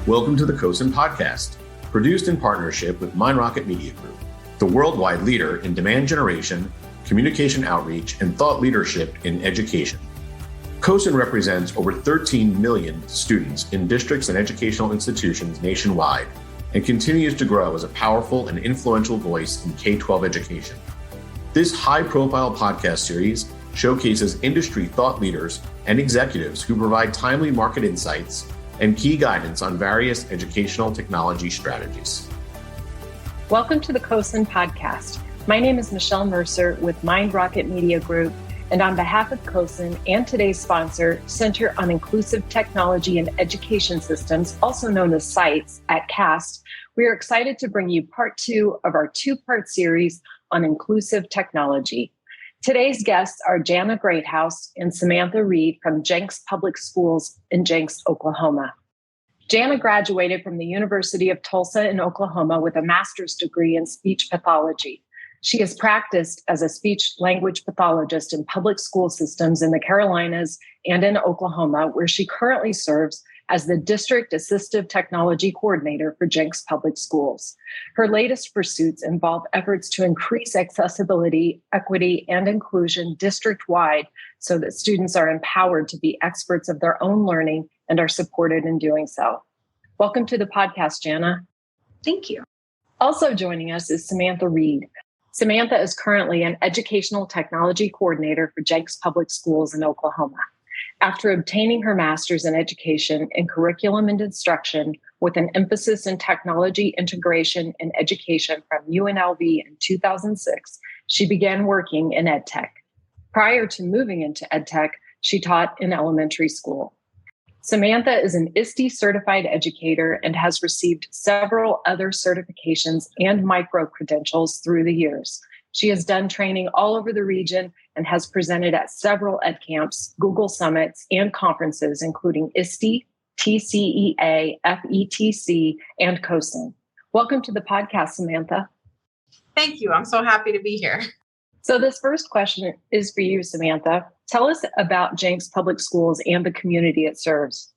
Welcome to the CoSN podcast, produced in partnership with MindRocket Media Group, the worldwide leader in demand generation, communication outreach, and thought leadership in education. CoSN represents over 13 million students in districts and educational institutions nationwide and continues to grow as a powerful and influential voice in K-12 education. This high-profile podcast series showcases industry thought leaders and executives who provide timely market insights and key guidance on various educational technology strategies. Welcome to the CoSN podcast. My name is Michelle Mercer with MindRocket Media Group, and on behalf of CoSN and today's sponsor, Center on Inclusive Technology and Education Systems, also known as CITES at CAST, we are excited to bring you part 2 of our 2-part series on inclusive technology. Today's guests are Jana Greathouse and Samantha Reed from Jenks Public Schools in Jenks, Oklahoma. Jana graduated from the University of Tulsa in Oklahoma with a master's degree in speech pathology. She has practiced as a speech-language pathologist in public school systems in the Carolinas and in Oklahoma, where she currently serves as the District Assistive Technology Coordinator for Jenks Public Schools. Her latest pursuits involve efforts to increase accessibility, equity, and inclusion district-wide so that students are empowered to be experts of their own learning and are supported in doing so. Welcome to the podcast, Jana. Thank you. Also joining us is Samantha Reed. Samantha is currently an Educational Technology Coordinator for Jenks Public Schools in Oklahoma. After obtaining her master's in education in curriculum and instruction with an emphasis in technology integration and education from UNLV in 2006, she began working in EdTech. Prior to moving into EdTech, she taught in elementary school. Samantha is an ISTE certified educator and has received several other certifications and micro-credentials through the years. She has done training all over the region and has presented at several ed camps, Google summits, and conferences, including ISTE, TCEA, FETC, and CoSN. Welcome to the podcast, Samantha. Thank you. I'm so happy to be here. So this first question is for you, Samantha. Tell us about Jenks Public Schools and the community it serves.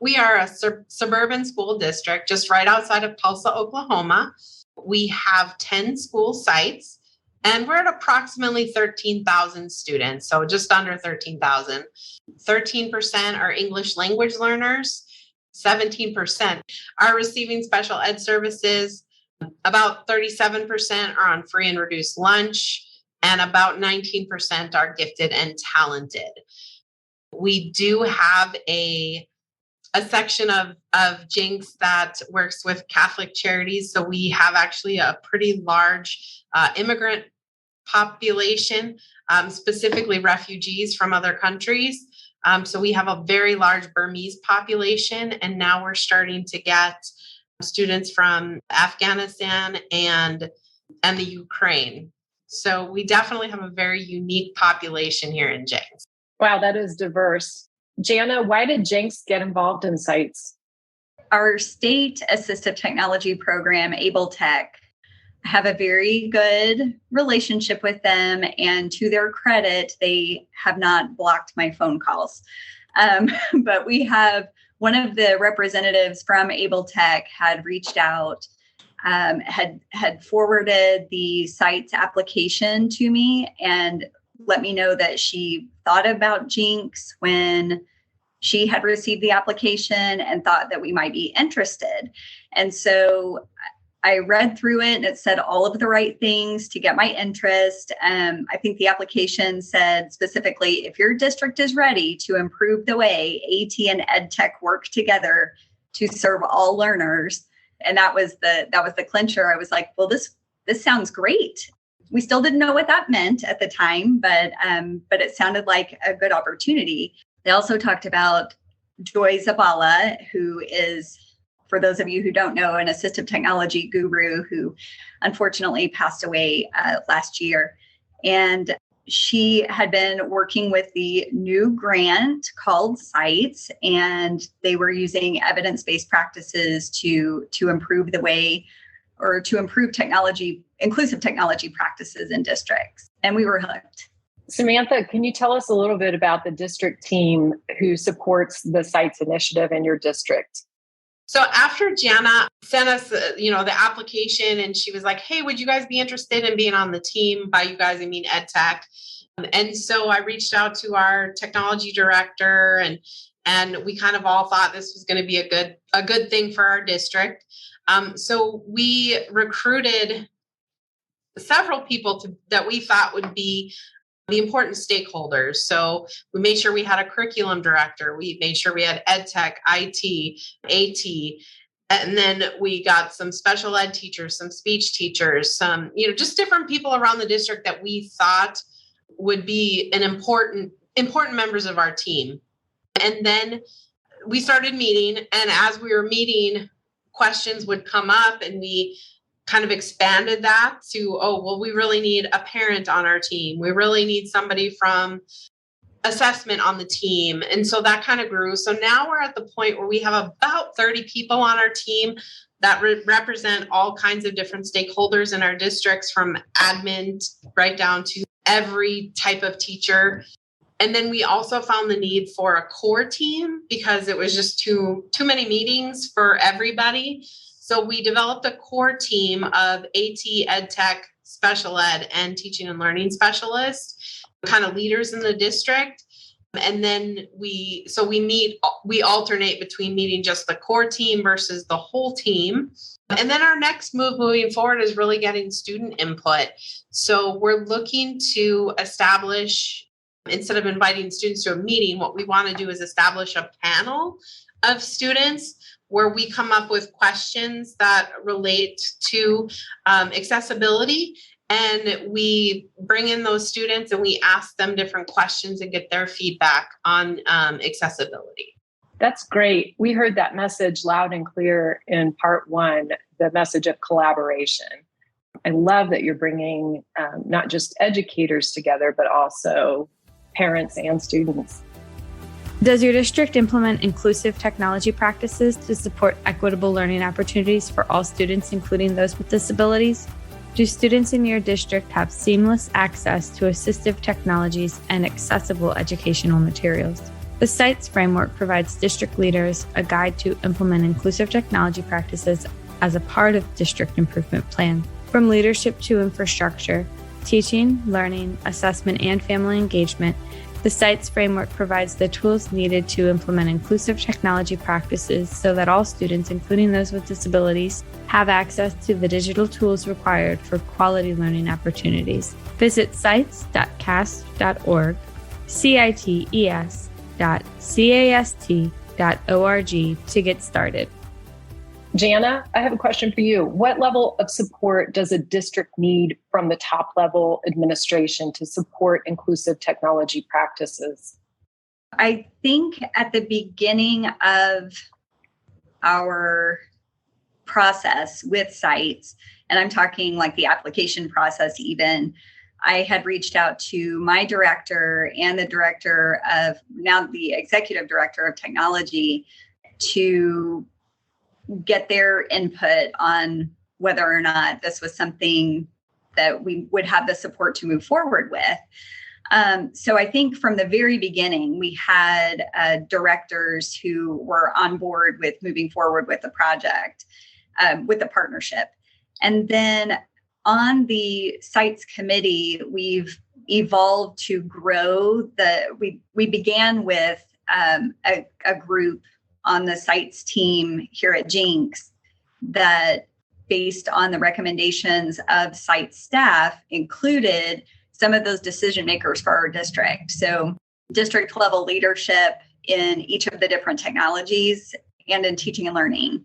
We are a suburban school district just right outside of Tulsa, Oklahoma. We have 10 school sites. And we're at approximately 13,000 students, so just under 13,000. 13% are English language learners, 17% are receiving special ed services, about 37% are on free and reduced lunch, and about 19% are gifted and talented. We do have a section of Jenks that works with Catholic charities, so we have actually a pretty large immigrant population, specifically refugees from other countries. So we have a very large Burmese population, and now we're starting to get students from Afghanistan and the Ukraine. So we definitely have a very unique population here in Jenks. Wow, that is diverse. Jana, why did Jenks get involved in CITES? Our state assistive technology program, Able Tech, have a very good relationship with them. And to their credit, they have not blocked my phone calls. But we have one of the representatives from Able Tech had reached out, had forwarded the CITES application to me and let me know that she thought about Jenks when she had received the application and thought that we might be interested. And so I read through it and it said all of the right things to get my interest. I think the application said specifically, if your district is ready to improve the way AT and EdTech work together to serve all learners. And that was the clincher. I was like, well, this sounds great. We still didn't know what that meant at the time, but it sounded like a good opportunity. They also talked about Joy Zabala, who is, for those of you who don't know, an assistive technology guru who unfortunately passed away last year. And she had been working with the new grant called CITES, and they were using evidence-based practices to improve the way, or to improve technology, inclusive technology practices in districts. And we were hooked. Samantha, can you tell us a little bit about the district team who supports the CITES initiative in your district? So after Jana sent us, the application, and she was like, "Hey, would you guys be interested in being on the team?" By you guys, I mean EdTech. And so I reached out to our technology director, and we kind of all thought this was going to be a good thing for our district. So we recruited several people that we thought would be the important stakeholders. So we made sure we had a curriculum director. We made sure we had EdTech, IT, AT, and then we got some special ed teachers, some speech teachers, some, just different people around the district that we thought would be an important members of our team. And then we started meeting, and as we were meeting, questions would come up, and we kind of expanded that to, we really need a parent on our team. We really need somebody from assessment on the team. And so that kind of grew. So now we're at the point where we have about 30 people on our team that represent all kinds of different stakeholders in our districts, from admin right down to every type of teacher. And then we also found the need for a core team because it was just too many meetings for everybody. So we developed a core team of AT, EdTech, special ed, and teaching and learning specialists, kind of leaders in the district. And then we alternate between meeting just the core team versus the whole team. And then our next move moving forward is really getting student input. So we're looking to establish, instead of inviting students to a meeting, what we want to do is establish a panel of students where we come up with questions that relate to accessibility. And we bring in those students and we ask them different questions and get their feedback on accessibility. That's great. We heard that message loud and clear in part one, the message of collaboration. I love that you're bringing not just educators together, but also parents and students. Does your district implement inclusive technology practices to support equitable learning opportunities for all students, including those with disabilities? Do students in your district have seamless access to assistive technologies and accessible educational materials? The CITES framework provides district leaders a guide to implement inclusive technology practices as a part of district improvement plan. From leadership to infrastructure, teaching, learning, assessment, and family engagement, the CITES framework provides the tools needed to implement inclusive technology practices so that all students, including those with disabilities, have access to the digital tools required for quality learning opportunities. Visit cites.cast.org, cites.cast.org to get started. Jana, I have a question for you. What level of support does a district need from the top level administration to support inclusive technology practices? I think at the beginning of our process with CITES, and I'm talking like the application process even, I had reached out to my director and the director of, now the executive director of technology, to get their input on whether or not this was something that we would have the support to move forward with. So I think from the very beginning, we had directors who were on board with moving forward with the project, with the partnership. And then on the CITES committee, we've evolved to grow we began with a group on the CITES team here at Jinx that, based on the recommendations of CITES staff, included some of those decision makers for our district. So district level leadership in each of the different technologies and in teaching and learning.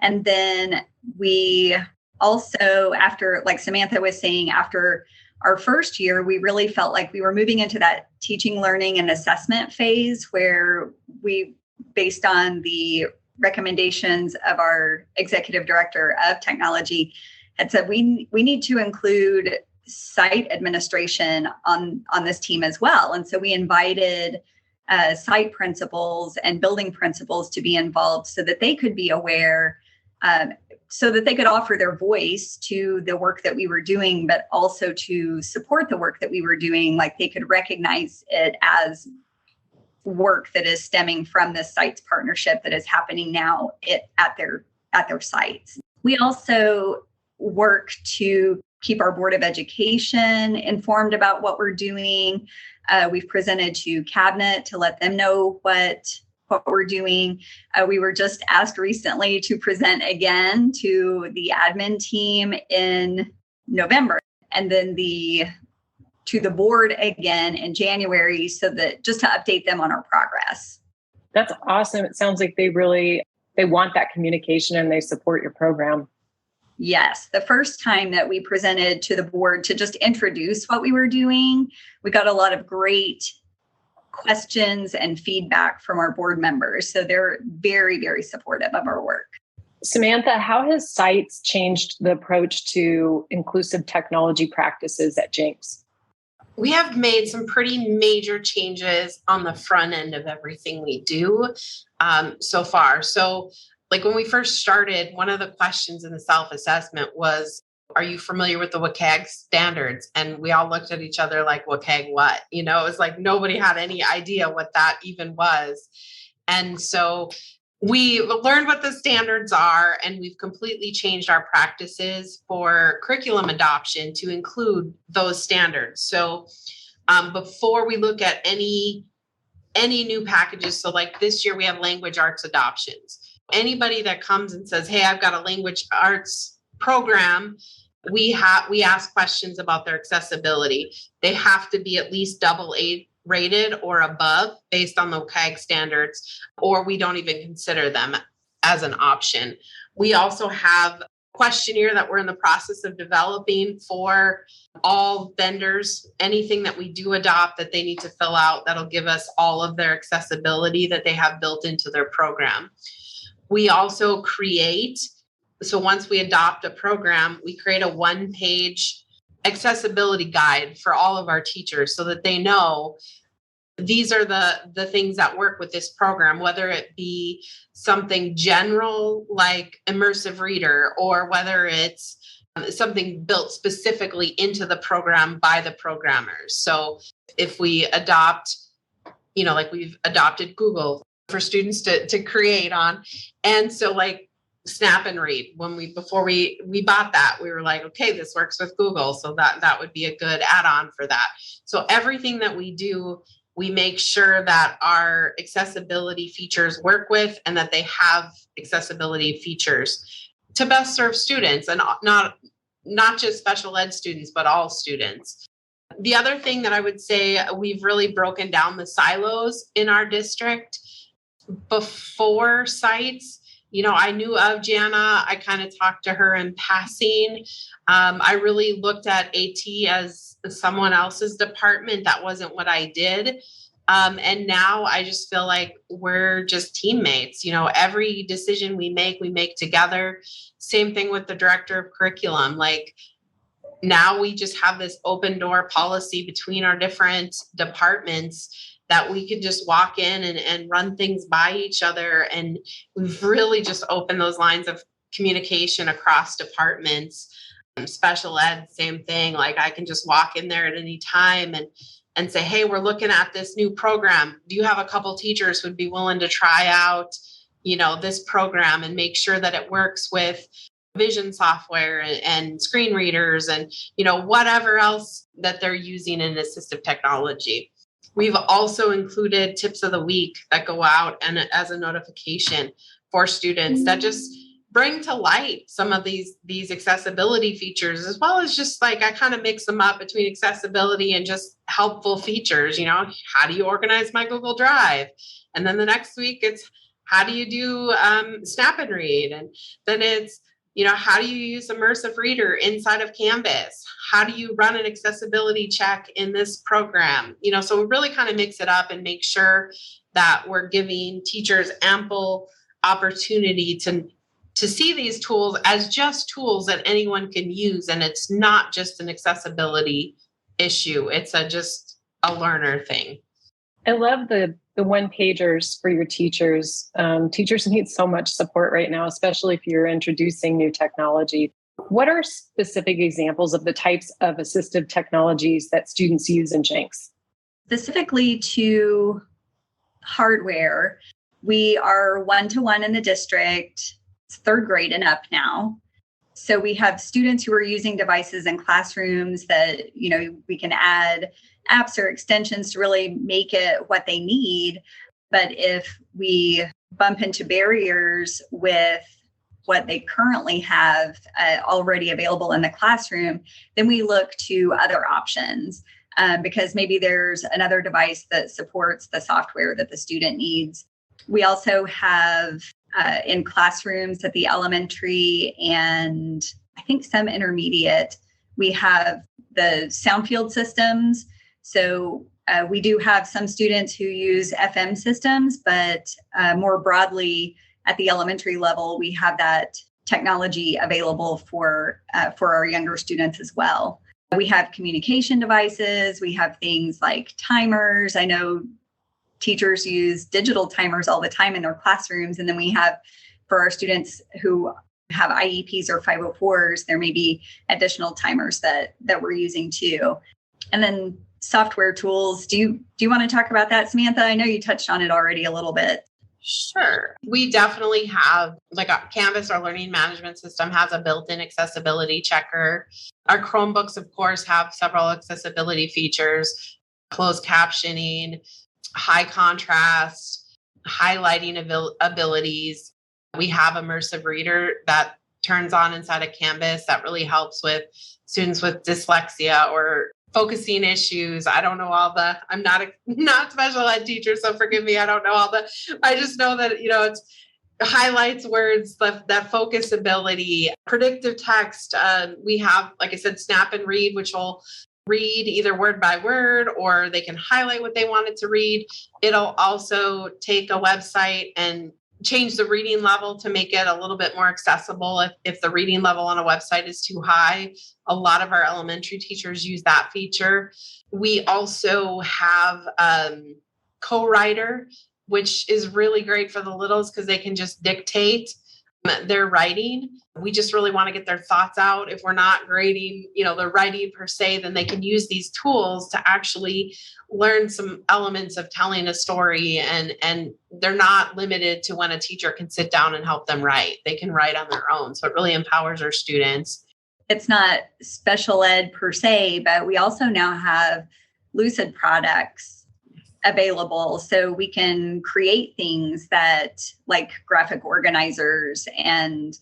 And then we also, after, like Samantha was saying, after our first year, we really felt like we were moving into that teaching, learning, and assessment phase where we, based on the recommendations of our executive director of technology, had said we need to include site administration on this team as well. And so we invited site principals and building principals to be involved so that they could be aware, so that they could offer their voice to the work that we were doing, but also to support the work that we were doing. Like, they could recognize it as work that is stemming from this CITES partnership that is happening now at their sites. We also work to keep our Board of Education informed about what we're doing. We've presented to Cabinet to let them know what we're doing. We were just asked recently to present again to the admin team in November, and then to the board again in January, so that just to update them on our progress. That's awesome. It sounds like they want that communication and they support your program. Yes. The first time that we presented to the board to just introduce what we were doing, we got a lot of great questions and feedback from our board members. So they're very, very supportive of our work. Samantha, how has CITES changed the approach to inclusive technology practices at Jenks? We have made some pretty major changes on the front end of everything we do so far. So like when we first started, one of the questions in the self-assessment was, are you familiar with the WCAG standards? And we all looked at each other like, WCAG what? It was like nobody had any idea what that even was. And so we learned what the standards are, and we've completely changed our practices for curriculum adoption to include those standards. So before we look at any new packages, so like this year we have language arts adoptions. Anybody that comes and says, hey, I've got a language arts program, we ask questions about their accessibility. They have to be at least AA rated or above based on the WCAG standards, or we don't even consider them as an option. We also have a questionnaire that we're in the process of developing for all vendors. Anything that we do adopt that they need to fill out, that'll give us all of their accessibility that they have built into their program. We also so once we adopt a program, we create a one-page accessibility guide for all of our teachers so that they know these are the things that work with this program, whether it be something general like immersive reader, or whether it's something built specifically into the program by the programmers. So if we adopt, like we've adopted Google for students to create on. And so like Snap and Read, before we bought that, we were like, okay, this works with Google. So that would be a good add-on for that. So everything that we do, we make sure that our accessibility features work with, and that they have accessibility features to best serve students, and not just special ed students, but all students. The other thing that I would say, we've really broken down the silos in our district. Before CITES, I knew of Jana. I kind of talked to her in passing. I really looked at AT as someone else's department. That wasn't what I did. And now I just feel like we're just teammates. Every decision we make together. Same thing with the director of curriculum. Like now we just have this open door policy between our different departments that we could just walk in and run things by each other. And we've really just opened those lines of communication across departments. Special ed, same thing. Like I can just walk in there at any time and say, hey, we're looking at this new program. Do you have a couple teachers who'd be willing to try out, this program and make sure that it works with vision software and screen readers and, whatever else that they're using in assistive technology. We've also included tips of the week that go out and as a notification for students that just bring to light some of these accessibility features, as well as just like I kind of mix them up between accessibility and just helpful features. How do you organize my Google Drive? And then the next week it's how do you do Snap and Read? And then it's how do you use immersive reader inside of Canvas? How do you run an accessibility check in this program? So we really kind of mix it up and make sure that we're giving teachers ample opportunity to see these tools as just tools that anyone can use. And it's not just an accessibility issue. It's just a learner thing. I love the one-pagers for your teachers. Teachers need so much support right now, especially if you're introducing new technology. What are specific examples of the types of assistive technologies that students use in Jenks? Specifically to hardware, we are 1-to-1 in the district. It's 3rd grade and up now. So we have students who are using devices in classrooms that, we can add apps or extensions to really make it what they need. But if we bump into barriers with what they currently have already available in the classroom, then we look to other options because maybe there's another device that supports the software that the student needs. We also have in classrooms at the elementary and I think some intermediate, we have the sound field systems. So we do have some students who use FM systems, but more broadly at the elementary level, we have that technology available for our younger students as well. We have communication devices. We have things like timers. I know teachers use digital timers all the time in their classrooms. And then we have, for our students who have IEPs or 504s, there may be additional timers that we're using too. And then software tools. Do you want to talk about that, Samantha? I know you touched on it already a little bit. Sure. We definitely have, like Canvas, our learning management system, has a built-in accessibility checker. Our Chromebooks, of course, have several accessibility features, closed captioning, high contrast, highlighting abilities. We have immersive reader that turns on inside of Canvas that really helps with students with dyslexia or focusing issues. I don't know I'm not special ed teacher, so forgive me. I don't know I just know that, it highlights words, that focus ability, predictive text. We have, like I said, snap and read, which will read either word by word, or they can highlight what they wanted to read. It'll also take a website and change the reading level to make it a little bit more accessible. If the reading level on a website is too high, a lot of our elementary teachers use that feature. We also have co-writer, which is really great for the littles because they can just dictate their writing. We just really want to get their thoughts out. If we're not grading, the writing per se, then they can use these tools to actually learn some elements of telling a story. And they're not limited to when a teacher can sit down and help them write. They can write on their own. So it really empowers our students. It's not special ed per se, but we also now have Lucid products available. So we can create things that like graphic organizers and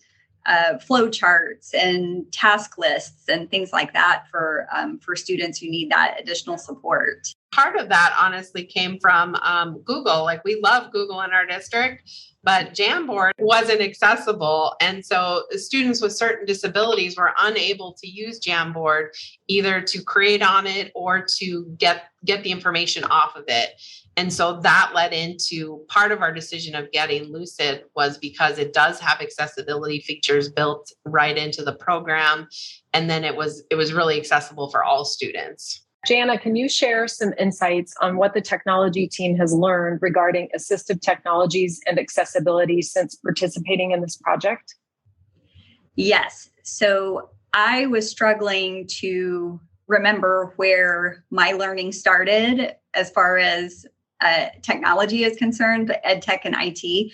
flow charts and task lists and things like that for students who need that additional support. Part of that honestly came from Google. Like, we love Google in our district, but Jamboard wasn't accessible. And so students with certain disabilities were unable to use Jamboard either to create on it or to get the information off of it. And so that led into part of our decision of getting Lucid was because it does have accessibility features built right into the program. And then it was really accessible for all students. Jana, can you share some insights on what the technology team has learned regarding assistive technologies and accessibility since participating in this project? Yes. So I was struggling to remember where my learning started as far as technology is concerned, ed tech and IT.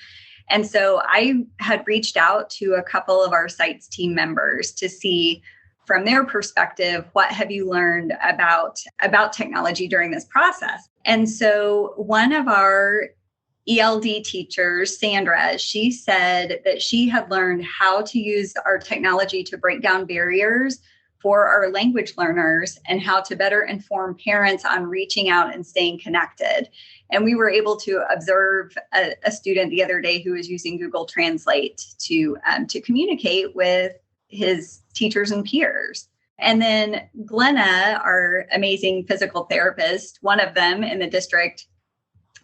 And so I had reached out to a couple of our CITES team members to see from their perspective, what have you learned about technology during this process? And so one of our ELD teachers, Sandra, she said that she had learned how to use our technology to break down barriers for our language learners and how to better inform parents on reaching out and staying connected. And we were able to observe a student the other day who was using Google Translate to communicate with his teachers and peers. And then Glenna, our amazing physical therapist, one of them in the district,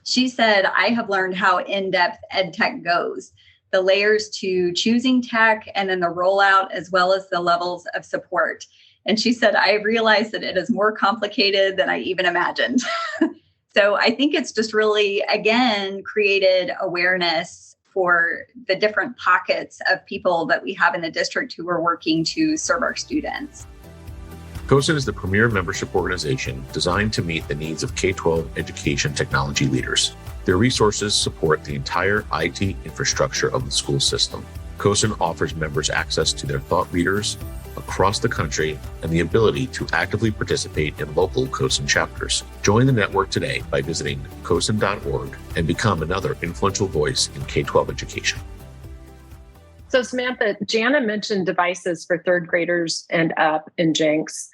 she said, I have learned how in-depth ed tech goes, the layers to choosing tech and then the rollout, as well as the levels of support. And she said, I realized that it is more complicated than I even imagined. So I think it's just really, again, created awareness for the different pockets of people that we have in the district who are working to serve our students. CoSN is the premier membership organization designed to meet the needs of K-12 education technology leaders. Their resources support the entire IT infrastructure of the school system. CoSN offers members access to their thought leaders across the country and the ability to actively participate in local CoSN chapters. Join the network today by visiting CoSN.org and become another influential voice in K-12 education. So Samantha, Jana mentioned devices for third graders and up in Jenks.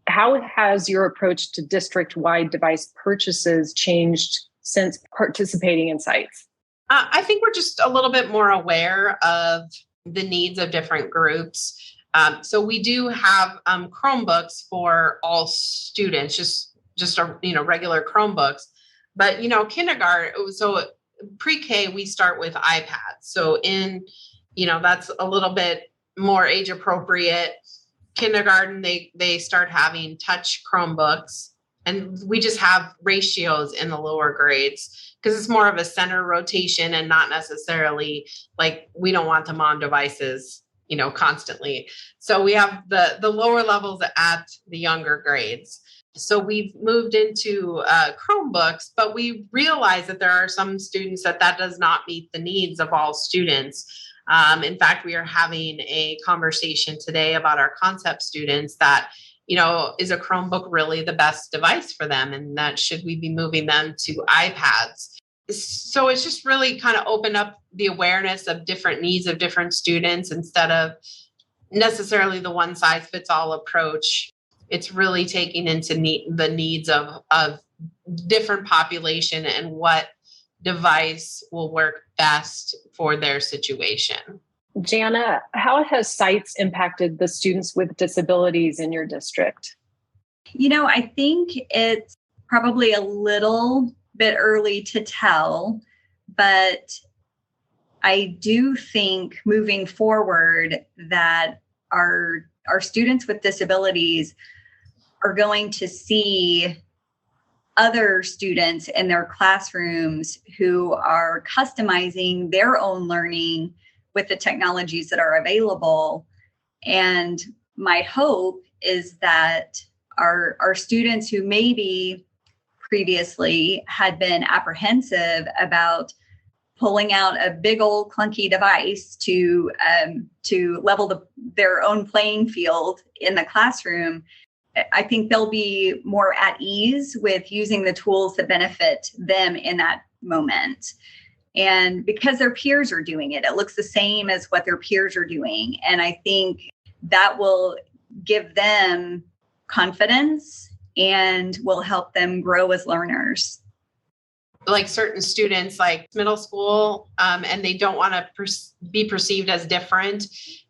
How has your approach to district-wide device purchases changed since participating in CITES? I think we're just a little bit more aware of the needs of different groups. So we do have Chromebooks for all students, just regular Chromebooks. But kindergarten, so pre-K we start with iPads. So that's a little bit more age appropriate. Kindergarten they start having touch Chromebooks, and we just have ratios in the lower grades because it's more of a center rotation and not necessarily like we don't want them on devices constantly. So we have the lower levels at the younger grades. So we've moved into Chromebooks, but we realize that there are some students that does not meet the needs of all students. In fact, we are having a conversation today about our concept students that, is a Chromebook really the best device for them? And that should we be moving them to iPads? So it's just really kind of opened up the awareness of different needs of different students instead of necessarily the one size fits all approach. It's really taking into the needs of different population and what device will work best for their situation. Jana, how has CITES impacted the students with disabilities in your district? I think it's probably a little bit early to tell, but I do think moving forward that our students with disabilities are going to see other students in their classrooms who are customizing their own learning with the technologies that are available. And my hope is that our students who maybe previously had been apprehensive about pulling out a big old clunky device to level their own playing field in the classroom, I think they'll be more at ease with using the tools that benefit them in that moment. And because their peers are doing it, it looks the same as what their peers are doing. And I think that will give them confidence and will help them grow as learners. Like certain students, like middle school, and they don't want to be perceived as different.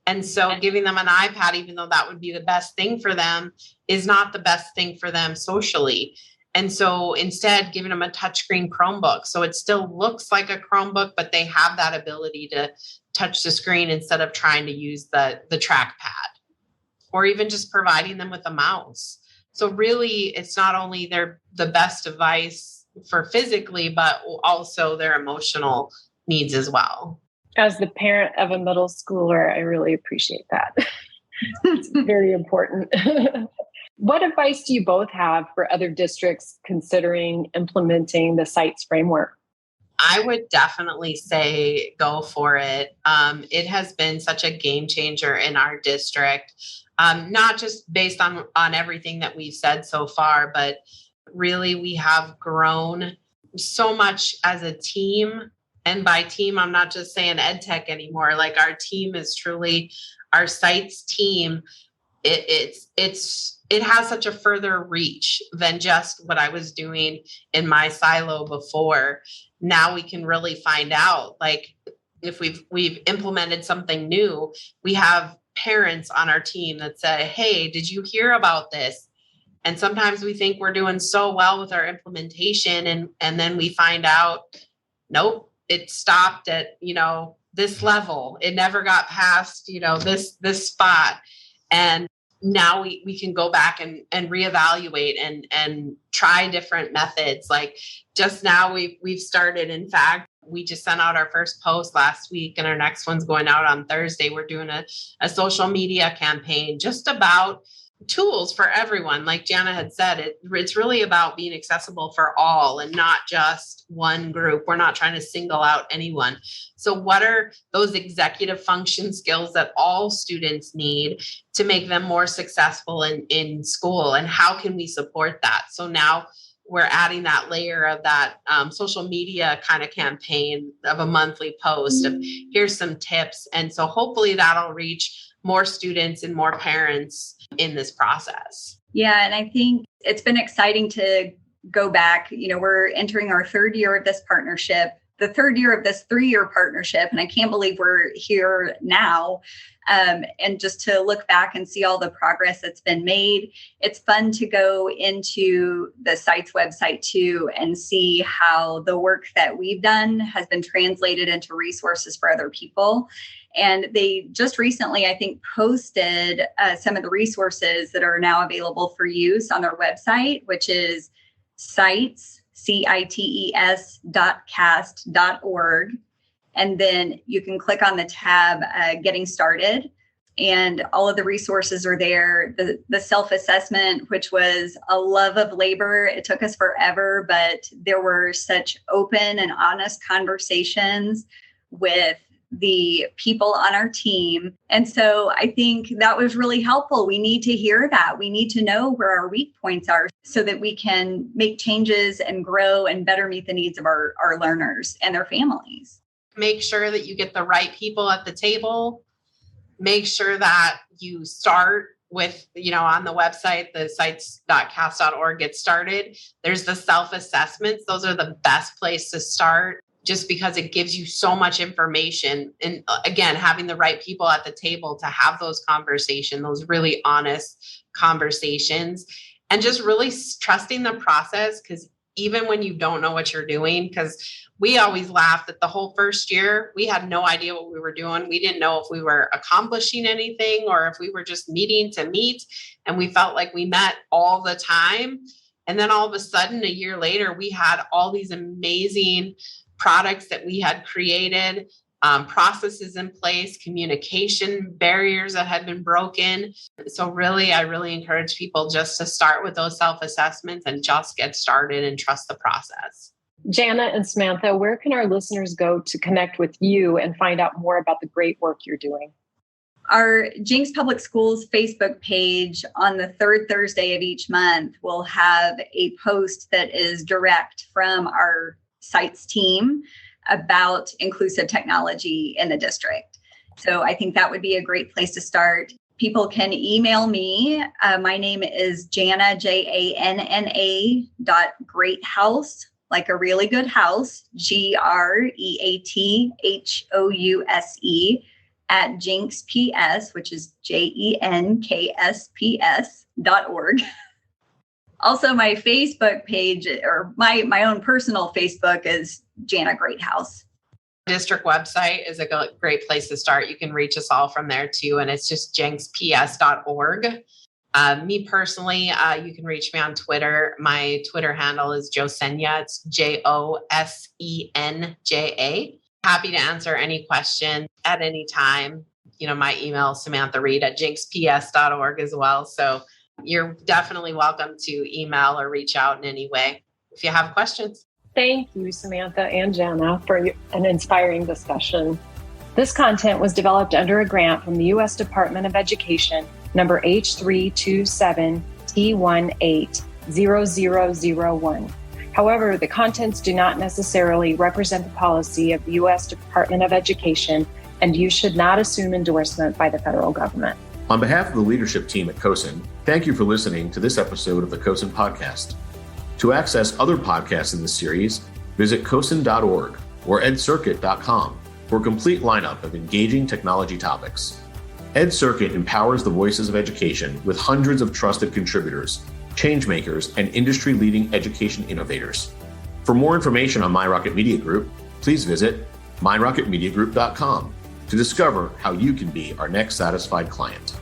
And so giving them an iPad, even though that would be the best thing for them, is not the best thing for them socially. And so instead, giving them a touchscreen Chromebook. So it still looks like a Chromebook, but they have that ability to touch the screen instead of trying to use the trackpad, or even just providing them with a mouse. So really, it's not only the best device for physically, but also their emotional needs as well. As the parent of a middle schooler, I really appreciate that. It's very important. What advice do you both have for other districts considering implementing the CITES framework? I would definitely say go for it. It has been such a game changer in our district, not just based on everything that we've said so far, but really we have grown so much as a team. And by team, I'm not just saying ed tech anymore. Like our team is truly our CITES team. It has such a further reach than just what I was doing in my silo before. Now we can really find out, like if we've implemented something new, we have parents on our team that say, hey, did you hear about this? And sometimes we think we're doing so well with our implementation, and then we find out, nope, it stopped at, this level. It never got past, this spot. And now we can go back and reevaluate and try different methods. Like just now we've started, in fact, we just sent out our first post last week and our next one's going out on Thursday. We're doing a social media campaign just about tools for everyone. Like Jana had said, it's really about being accessible for all and not just one group. We're not trying to single out anyone. So what are those executive function skills that all students need to make them more successful in school? And how can we support that? So now we're adding that layer of that social media kind of campaign of a monthly post of here's some tips. And so hopefully that'll reach more students and more parents in this process. Yeah. And I think it's been exciting to go back. We're entering our third year of this partnership, the third year of this 3-year partnership. And I can't believe we're here now. And just to look back and see all the progress that's been made. It's fun to go into the CITES website too and see how the work that we've done has been translated into resources for other people. And they just recently, I think, posted some of the resources that are now available for use on their website, which is CITES, CITES.cast.org. And then you can click on the tab, Getting Started, and all of the resources are there. The self-assessment, which was a love of labor. It took us forever, but there were such open and honest conversations with the people on our team. And so I think that was really helpful. We need to hear that. We need to know where our weak points are so that we can make changes and grow and better meet the needs of our learners and their families. Make sure that you get the right people at the table. Make sure that you start with, on the website, the cites.cast.org, get started. There's the self-assessments. Those are the best place to start, just because it gives you so much information. And again, having the right people at the table to have those conversations, those really honest conversations, and just really trusting the process. Because even when you don't know what you're doing, because we always laugh that the whole first year, we had no idea what we were doing. We didn't know if we were accomplishing anything or if we were just meeting to meet. And we felt like we met all the time. And then all of a sudden, a year later, we had all these amazing products that we had created, processes in place, communication barriers that had been broken. So really, I really encourage people just to start with those self-assessments and just get started and trust the process. Jana and Samantha, where can our listeners go to connect with you and find out more about the great work you're doing? Our Jenks Public Schools Facebook page on the third Thursday of each month will have a post that is direct from our CITES team about inclusive technology in the district. So I think that would be a great place to start. People can email me. My name is Jana, JANNA.greathouse, like a really good house, GREATHOUSE at JenksPS, which is JENKSPS.org. Also, my Facebook page, or my own personal Facebook, is Jana Greathouse. District website is a great place to start. You can reach us all from there too, and it's just jenksps.org. Me personally, you can reach me on Twitter. My Twitter handle is Josenya. It's JOSENJA. Happy to answer any question at any time. My email is samanthareed@jenksps.org as well. So you're definitely welcome to email or reach out in any way if you have questions. Thank you, Samantha and Jana, for an inspiring discussion. This content was developed under a grant from the U.S. Department of Education, number H327T180001. However, the contents do not necessarily represent the policy of the U.S. Department of Education, and you should not assume endorsement by the federal government. On behalf of the leadership team at CoSN, thank you for listening to this episode of the CoSN Podcast. To access other podcasts in this series, visit CoSN.org or edcircuit.com for a complete lineup of engaging technology topics. EdCircuit empowers the voices of education with hundreds of trusted contributors, changemakers, and industry-leading education innovators. For more information on MindRocket Media Group, please visit mindrocketmediagroup.com to discover how you can be our next satisfied client.